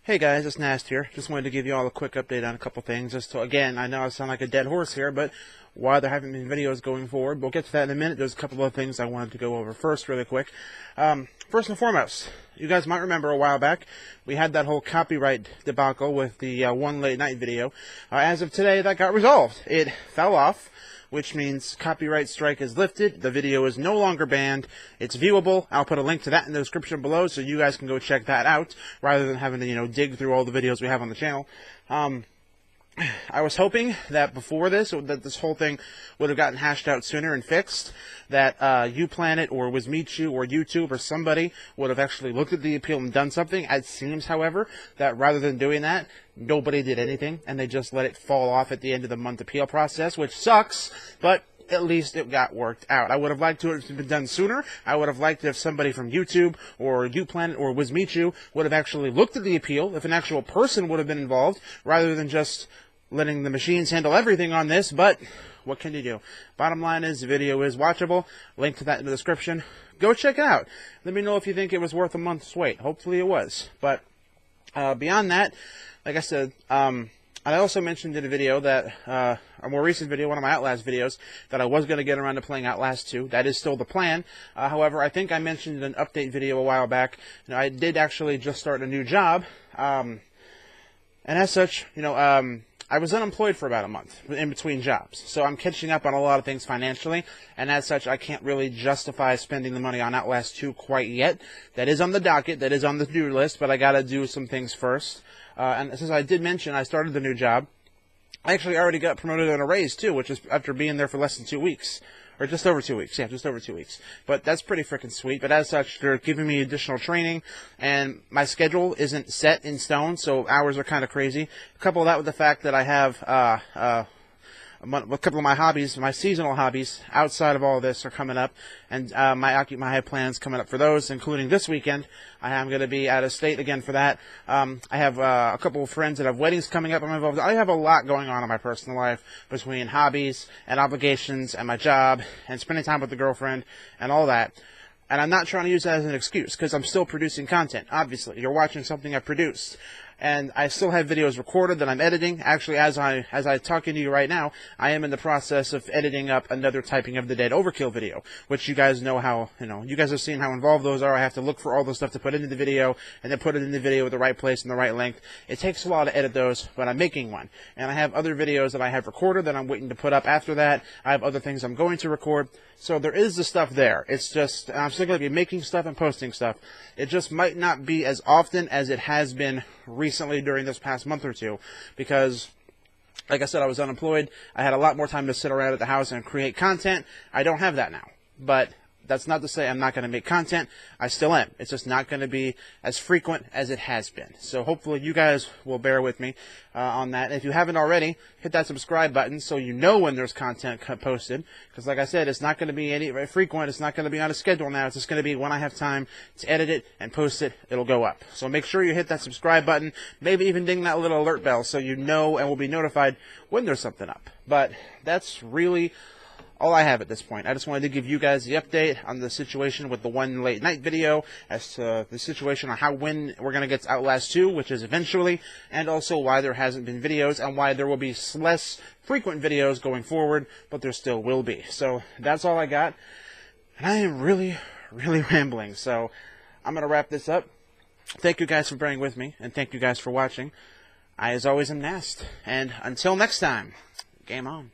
Hey guys, it's Nast here. Just wanted to give you all a quick update on a couple things. Just to, again, I know I sound like a dead horse here, but why there haven't been videos going forward. We'll get to that in a minute. There's a couple of things I wanted to go over first really quick. First and foremost, you guys might remember a while back, we had that whole copyright debacle with the one late night video. As of today, that got resolved. It fell off, which means copyright strike is lifted. The video is no longer banned. It's viewable. I'll put a link to that in the description below so you guys can go check that out rather than having to, dig through all the videos we have on the channel. I was hoping that before this, that this whole thing would have gotten hashed out sooner and fixed, that uPlanet or Wismichu or YouTube or somebody would have actually looked at the appeal and done something. It seems, however, that rather than doing that, nobody did anything, and they just let it fall off at the end of the month appeal process, which sucks, but at least it got worked out. I would have liked to have been done sooner. I would have liked if somebody from YouTube or uPlanet or Wismichu would have actually looked at the appeal, if an actual person would have been involved, rather than just letting the machines handle everything on this, but what can you do? Bottom line is, the video is watchable. Link to that in the description. Go check it out. Let me know if you think it was worth a month's wait. Hopefully it was. But beyond that, like I said, I also mentioned in a video that, a more recent video, one of my Outlast videos, that I was going to get around to playing Outlast 2. That is still the plan. However, I think I mentioned in an update video a while back, I did actually just start a new job. And as such, I was unemployed for about a month in between jobs, so I'm catching up on a lot of things financially, and as such, I can't really justify spending the money on Outlast 2 quite yet. That is on the docket, that is on the to-do list, but I gotta do some things first. And since I did mention I started the new job, I actually already got promoted on a raise too, which is after being there for less than 2 weeks. Or just over 2 weeks. Yeah, just over 2 weeks. But that's pretty freaking sweet. But as such, they're giving me additional training, and my schedule isn't set in stone, so hours are kind of crazy. Couple that with the fact that I have a couple of my hobbies, my seasonal hobbies, outside of all this are coming up, and I have plans coming up for those, including this weekend. I am going to be out of state again for that. I have a couple of friends that have weddings coming up I'm involved. I have a lot going on in my personal life between hobbies and obligations and my job and spending time with the girlfriend and all that. And I'm not trying to use that as an excuse, because I'm still producing content. Obviously, you're watching something I've produced. And I still have videos recorded that I'm editing. Actually, as I talking to you right now, I am in the process of editing up another Typing of the Dead Overkill video, which you guys know how, you guys have seen how involved those are. I have to look for all the stuff to put into the video, and then put it in the video with the right place and the right length. It takes a while to edit those, but I'm making one. And I have other videos that I have recorded that I'm waiting to put up after that. I have other things I'm going to record. So there is the stuff there. It's just, I'm still going to be making stuff and posting stuff. It just might not be as often as it has been recently during this past month or two, because like I said, I was unemployed. I had a lot more time to sit around at the house and create content. I don't have that now, but that's not to say I'm not going to make content. I still am. It's just not going to be as frequent as it has been. So hopefully you guys will bear with me on that. And if you haven't already, hit that subscribe button so you know when there's content posted. Because like I said, it's not going to be any frequent. It's not going to be on a schedule now. It's just going to be when I have time to edit it and post it, it'll go up. So make sure you hit that subscribe button. Maybe even ding that little alert bell so you know and will be notified when there's something up. But that's really all I have at this point. I just wanted to give you guys the update on the situation with the one late night video, as to the situation on when we're going to get to Outlast 2, which is eventually, and also why there hasn't been videos, and why there will be less frequent videos going forward, but there still will be. So that's all I got, and I am really, really rambling, so I'm going to wrap this up. Thank you guys for bearing with me, and thank you guys for watching. I, as always, am Nast, and until next time, game on.